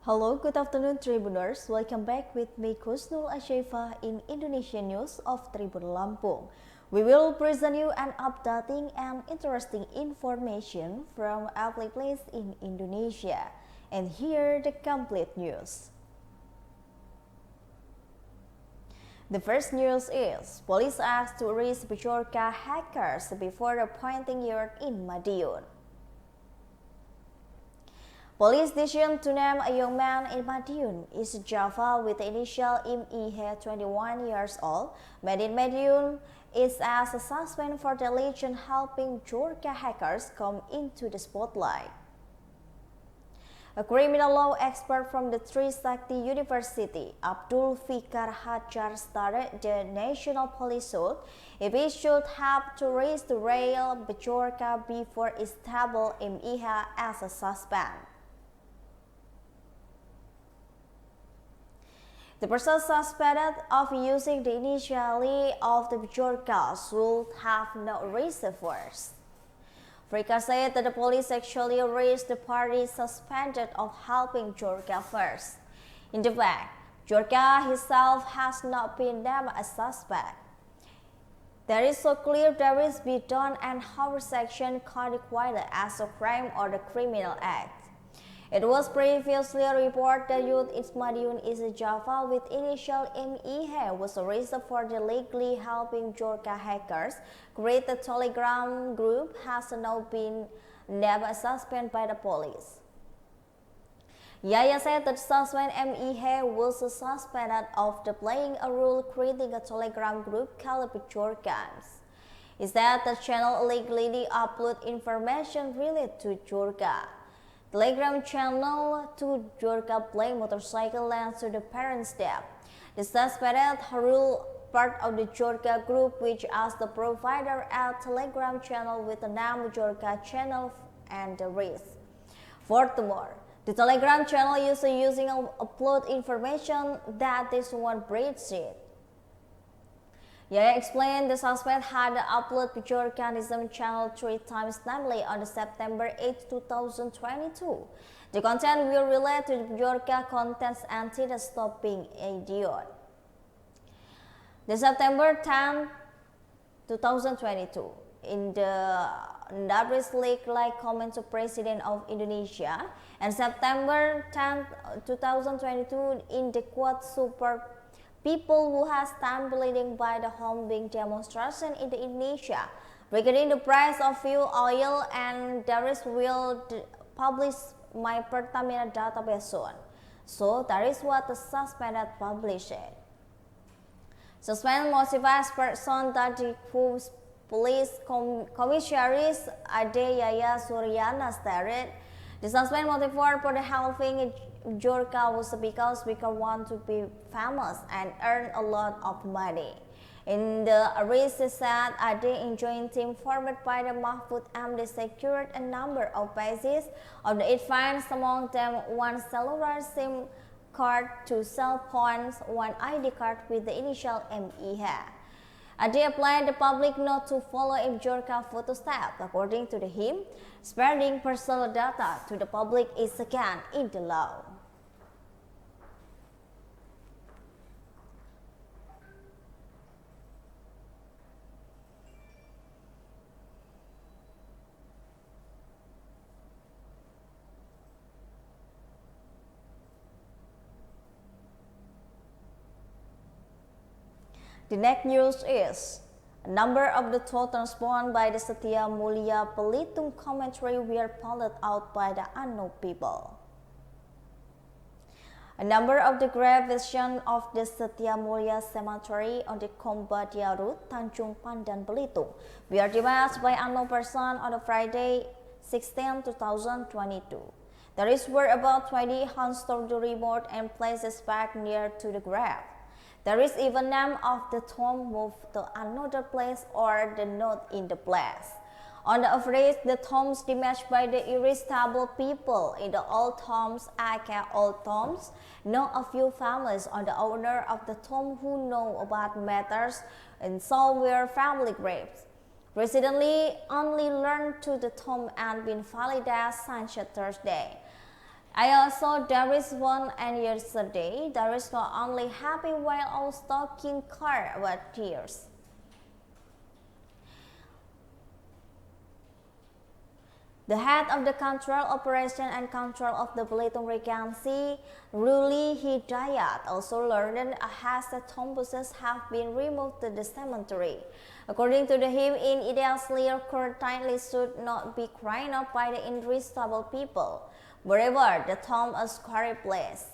Hello, good afternoon Tribuners. Welcome back with me Kusnul Ashifa in Indonesian news of Tribun Lampung. We will present you an updating and interesting information from every place in Indonesia. And here the complete news. The first news is, police asked to arrest Bjorka Hackers before the pointing yard in Madiun. Police decision to name a young man in Madiun, East Java, with the initial IMIH, 21 years old, made in Madiun, is as a suspect for the alleged helping Bjorka Hackers come into the spotlight. A criminal law expert from the Trisakti University, Abdul Fikar Hajar, started the national police suit if he should have to raise the rail Bjorka before establishing IMIH as a suspect. The person suspected of using the initially of the Bjorka should have not raised the first. Frika said that the police actually raised the party suspected of helping Bjorka first. In the fact, Bjorka himself has not been named a suspect. There is so clear there is be done and how section codified as a crime or the criminal act. It was previously reported that youth in Madiun, East Java, with initial IMIH was arrested for illegally helping Bjorka Hackers create a Telegram group has now been named a suspect by the police. Yaya said that suspect IMIH was suspected of playing a role creating a Telegram group called Bjorkans. He said the channel illegally upload information related to Bjorka. Telegram channel to Bjorka playing motorcycle lands to the parents' death. The suspected Harul, part of the Bjorka group, which asked the provider a Telegram channel with the name Bjorka channel and the rest. Furthermore, the Telegram channel using upload information that this one breeds it. Yaya explained the suspect had uploaded Bjorkanism channel 3 times nightly on September 8, 2022. The content will relate to the Bjorka contents until it stop being idiot. The September 10, 2022, in the Dabris League like comment to President of Indonesia, and September 10, 2022, in the quote super people who have stand bleeding by the home being demonstration in Indonesia regarding the price of fuel oil, and there is will publish my Pertamina database soon. So that is what the suspected published. Suspended motivates person that the police commissaries Ade Yaya Suryana stated. The suspect motive for the helping Bjorka was because Bjorka want to be famous and earn a lot of money. In the arrest said Ade enjoying team formed by the Mahfud MD secured a number of bases of the 8 fines, among them one cellular SIM card, 2 cell phones, 1 ID card with the initial IMIH. Ade applied the public not to follow if Bjorka photo step. According to him, spreading personal data to the public is again in the law. The next news is, a number of the totals borne by the Setia Mulia Pelitung commentary were pointed out by the unknown people. A number of the gravitation of the Setia Mulia cemetery on the Kombadia route, Tanjung Pandan, Belitung, were devised by unknown person on Friday, 16, 2022. There is were about 20 hand-stored remote and places back near to the grave. There is even name of the tomb moved to another place or the note in the place. On the average, the tombs damaged by the irresponsible people in the old tombs, aka old tombs, know a few families on the owner of the tomb who know about matters and so were family graves. Recently only learned to the tomb and been validated since Thursday. I also there is one, and yesterday there is not only happy while also talking car about tears. The head of the Control Operation and Control of the Belitung Regency, Ruli Hidayat, also learned as the tombstones have been removed to the cemetery. According to him, in ideally quarantine should not be crying out by the irresponsible people. Moreover, the tomb is a scary place.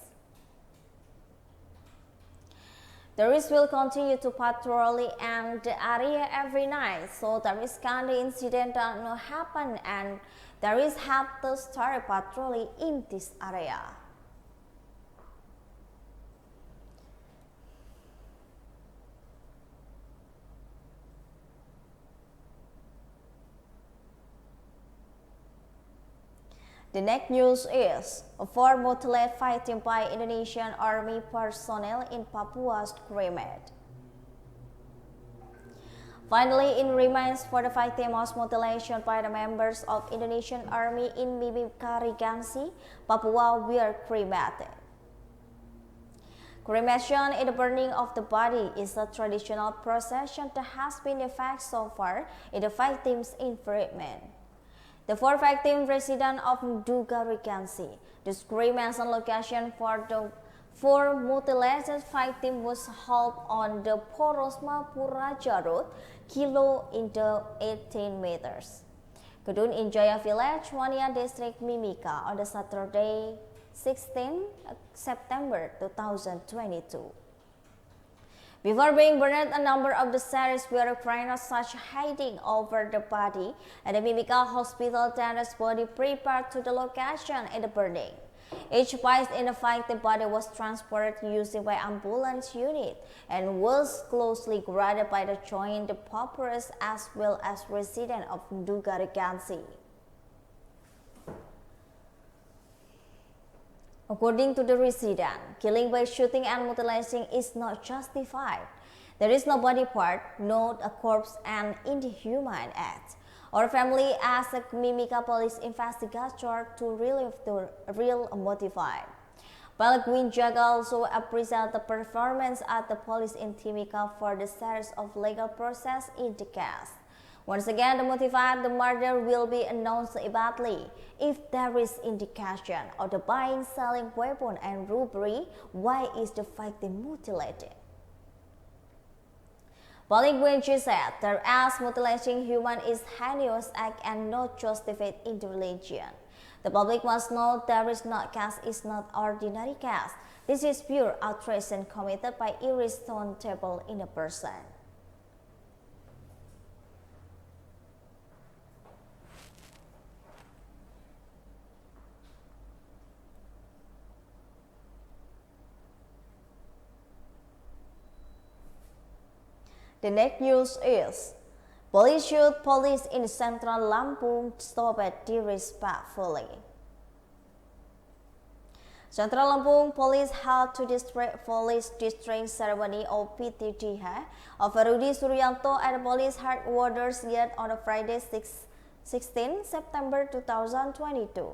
The tourists will continue to patrol and the area every night, so there is kind of incident that not happen, and there is have to start patrolling in this area. The next news is, 4 mutilated fighting by Indonesian army personnel in Papua cremated. Finally, in remains for the fighting of mutilation by the members of Indonesian army in Bjorka Hackers, Papua were cremated. Cremation in the burning of the body is a traditional procession that has been effective so far in the victims' environment. The 4 victim residents of Bjorka Hackers. The cremation location for the 4 mutilated victims was held on the Porosma Puraja Road, Kilo in the 18 meters. Kedun in Jaya Village, Wania District, Mimika on the Saturday, 16 September 2022. Before being burned, a number of the series were found such hiding over the body, and the Mimika Hospital Tennis body prepared to the location in the burning. Each piece in the fight, the body was transported using by ambulance unit and was closely guarded by the joint the populace as well as residents of Bjorka Hackers. According to the resident, killing by shooting and mutilating is not justified. There is no body part, not a corpse, and inhuman act. Our family asked the Mimika police investigator to relieve the real motivated. Balagwin Jaga also appreciated the performance at the police in Timika for the series of legal process in the case. Once again, the motivated the murder will be announced immediately. If there is indication of the buying, selling weapon and robbery, why is the victim mutilated? Balagwin said, there as mutilating human is heinous act and not justified in the religion. The public must know there is not case is not ordinary case. This is pure outrage committed by irresponsible in a person. The next news is, police shoot police in Central Lampung stopped disrespectfully. Central Lampung police held to district police district ceremony of PTDH of Fahruroji Suryanto at police headquarters yet on Friday 16 September 2022.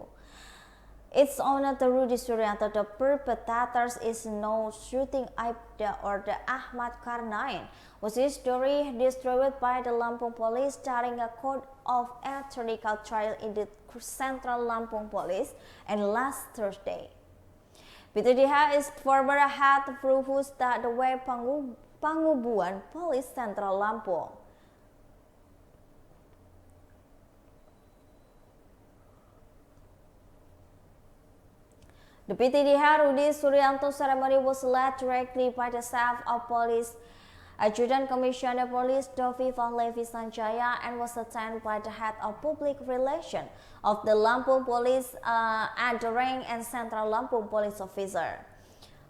It's on the Rudy Suryanto, the perpetrators is no shooting Aibda or the Ahmad Karnain, which is story distributed by the Lampung police during a court of ethical trial in the Central Lampung police and last Thursday. PTDH is former head Provus that the way Pangubuan Police Central Lampung. The PTDH Rudy Suryanto ceremony was led directly by the staff of police, Adjutant Commissioner Police Dovi Levi Sanjaya, and was attended by the head of public relations of the Lampung Police and the rank and Central Lampung Police officer.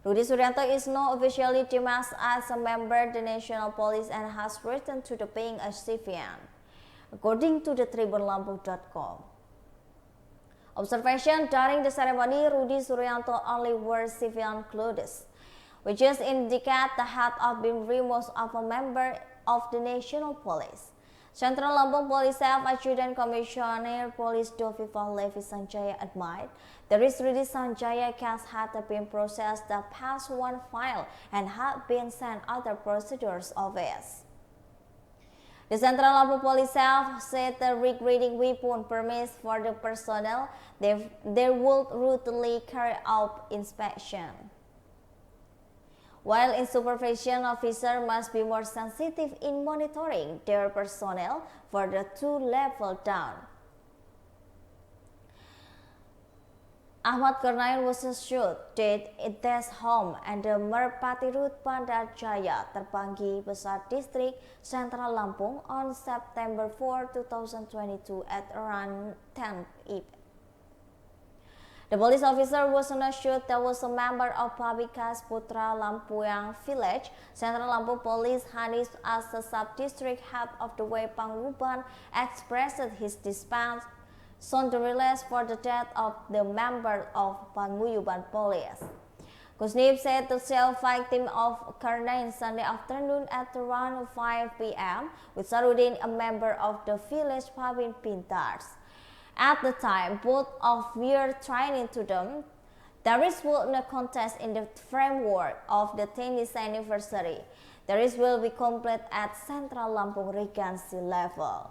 Rudy Suryanto is now officially demised as a member of the National Police and has returned to being a civilian, according to the TRIBUNLAMPUNG.com. Observation during the ceremony, Rudy Suryanto only wore civilian clothes, which is indicate the head of being removed of a member of the National Police. Central Lampung Police Staff Adjutant Commissioner Police Doviva Levi Sanjaya admitted the Rizridi Sanjaya case had been processed the past one file and had been sent other procedures office. The Central Lampung Police Staff said the regrading weapon permits for the personnel they would routinely carry out inspection. While in supervision, officers must be more sensitive in monitoring their personnel for the 2 levels down. Ahmad Kurnain was shot dead in his home and the Merpati Road Banda Jaya, Terbanggi Besar District, Central Lampung on September 4, 2022 at around 10 p.m. The police officer was not shot that was a member of Pabikas Putra Lampuyang village. Central Lampung Police Hanis as the sub-district head of the way Pangruban expressed his dismay on the release for the death of the member of Panguyuban Police. Kusnib said the cell victim of Karnain Sunday afternoon at around 5 p.m. with Sarudin, a member of the village Pabin Pintars. At the time, both of were training to them. There is no contest in the framework of the 10th anniversary. The race will be complete at Central Lampung Regency level.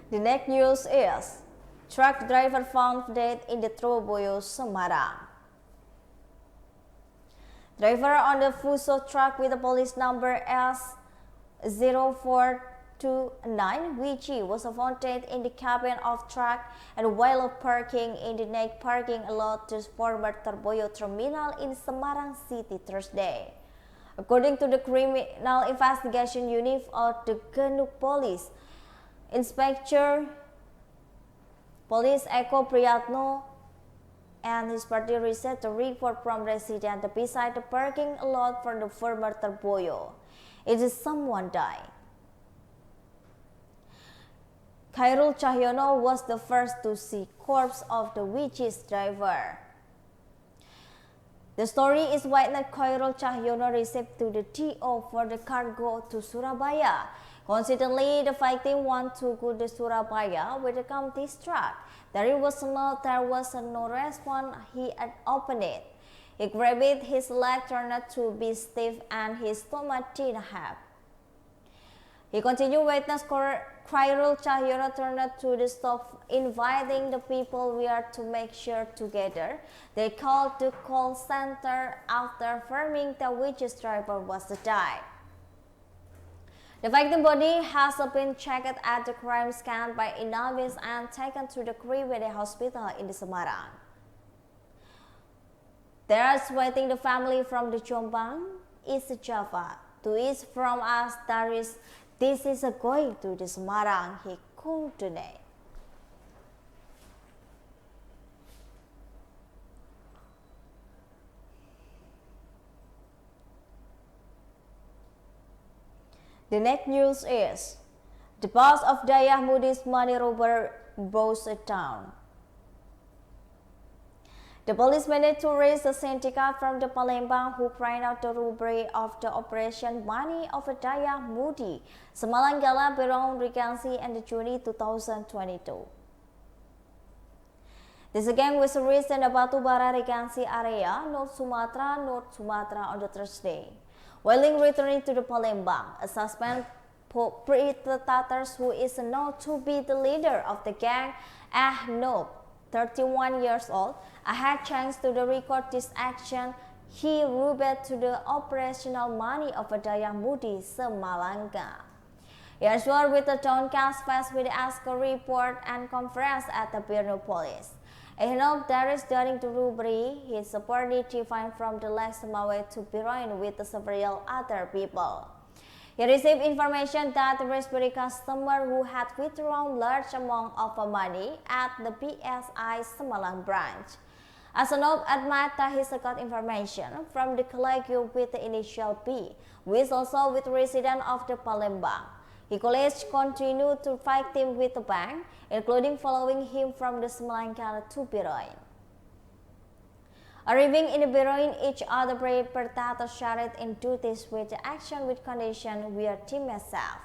The next news is truck driver found dead in the Tribun, Semarang. Driver on the Fuso truck with the police number S0429 VG was found dead in the cabin of truck and while parking in the next parking lot to former Tribun terminal in Semarang City Thursday. According to the Criminal Investigation Unit of the Genuk Police, Inspector Police Eko Priyatno and his party received a report from resident beside the parking lot for the former Terboyo. It is someone died. Khairul Cahyono was the first to see corpse of the witch's driver. The story is witness Khairul Cahyono received to the TO for the cargo to Surabaya. Coincidentally, the victim wanted to go to Surabaya with the county's truck. There was no response. He had opened it. He grabbed it, his leg turned to be stiff and his stomach didn't have. He continued witness Khairul Cahyono turned to the stop, inviting the people we are to make sure together. They called the call center after affirming the witch's driver was died. The victim body has been checked at the crime scene by Indonesia and taken to the Tribun hospital in the Semarang. There is waiting the family from the Jombang, East Java, to east from us. This is going to the Semarang. He continued. The next news is the boss of Dayah Mudi's money robber bows down. The police managed to raise the syndicate from the Palembang who carried out the robbery of the operation Money of Dayah Mudi, Semarang Gala Berong Regency and Juni 2022. This gang was arrested in the Batubara Regency area, North Sumatra on the Thursday. While returning to the Palembang, a suspect perpetrators who is known to be the leader of the gang, Ahnob, 31 years old, had chance to record this action. He robbed to the operational money of Dayah Mudi, Semarang. He is sworn with the downcast face with the Asker report and conference at the Bureau Police. Ahnob died during the robbery. His body defined from the last Semawe to Biroin with several other people. He received information that the raspberry customer who had withdrawn large amount of money at the PSI Semarang branch. Ahnob admitted that he got information from the colleague with the initial P, who is also with resident of the Palembang. He colleagues continued to fight him with the bank, including following him from the Semarang to Biroin. Arriving in Biroin, each other pertato shared in duties with the action with condition we are team myself.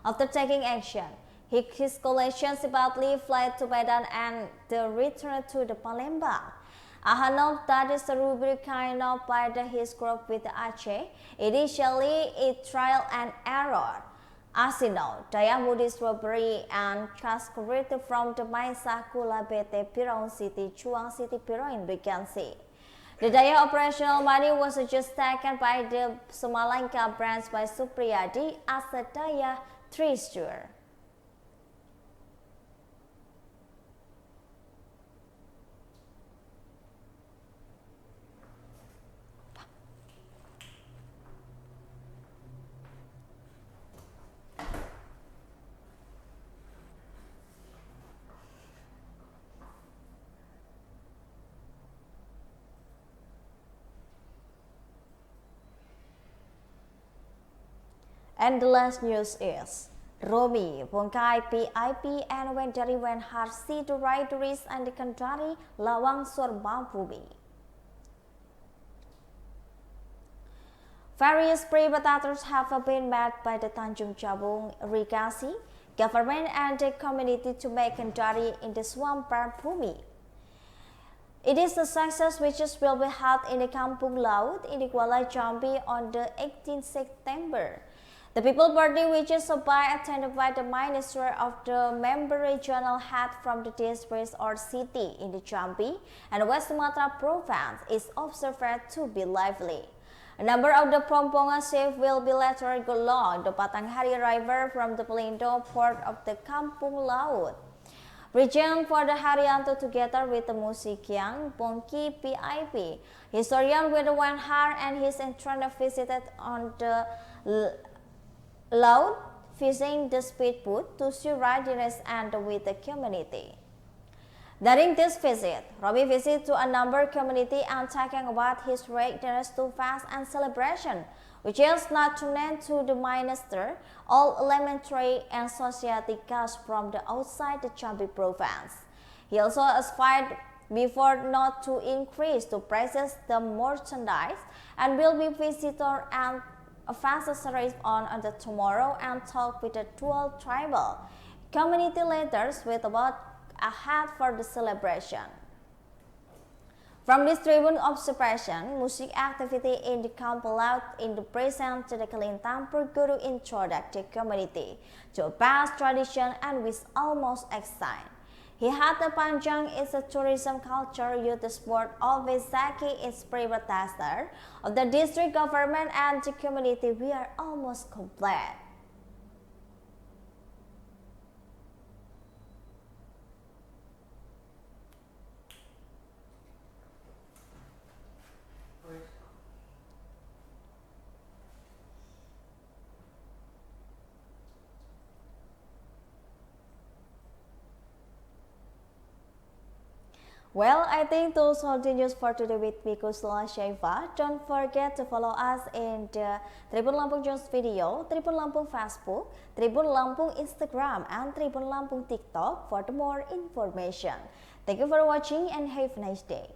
After taking action, his collection separately fled to Medan and the returned to the Palembang. Ahanov that is the rubric kind of by his group with Aceh. Initially, it trial and error. As you know, Dayamudis robbery and cash collected from the Maisa Kula BT Biroin City, Chuang City, Biroin Vacancy. The Daya operational money was just taken by the Somalanga branch by Supriyadi as a Daya treasurer. And the last news is, Romi, Bongkai PIP and Wendari Wenhar see the rideries and the Kandari Lawang Sorbampubi. Various privatators have been met by the Tanjung Jabung Irigasi government and the community to make Kandari in the swamp Bumi. It is a success which will be held in the Kampung Laut in the Kuala Jambi on the 18th September. The People Party, which is attended by the Minister of the Member Regional Head from the district or city in the Jambi and West Sumatra Province, is observed to be lively. A number of the Pomponga ships will be later go along the Batanghari River from the Pelindo port of the Kampung Laut region for the Haryanto together with the Musikyang Bongki PIP. Historian with the Wenhar and his entrant visited on the Laut, fishing the speedboat to see readiness and with the community. During this visit, Robbie visited to a number community and talking about his readiness to fast and celebration, which is not to name to the minister all elementary and society guests from the outside the Jambi province. He also aspired before not to increase the prices the merchandise and will be visitor and a fast series on the tomorrow and talk with the 12 tribal community leaders with about a hat for the celebration. From this Tribun observation, music activity in the Camp Laut in the present to the Kalintang Guru introduced the community to a past tradition and with almost exciting. He had the Panjang is a tourism culture youth sport always Zaki is private tester of the district government and the community. We are almost complete. Well, I think those are the news for today with me, Kusla Shaifa. Don't forget to follow us in the Tribun Lampung News Video, Tribun Lampung Facebook, Tribun Lampung Instagram, and Tribun Lampung TikTok for the more information. Thank you for watching and have a nice day.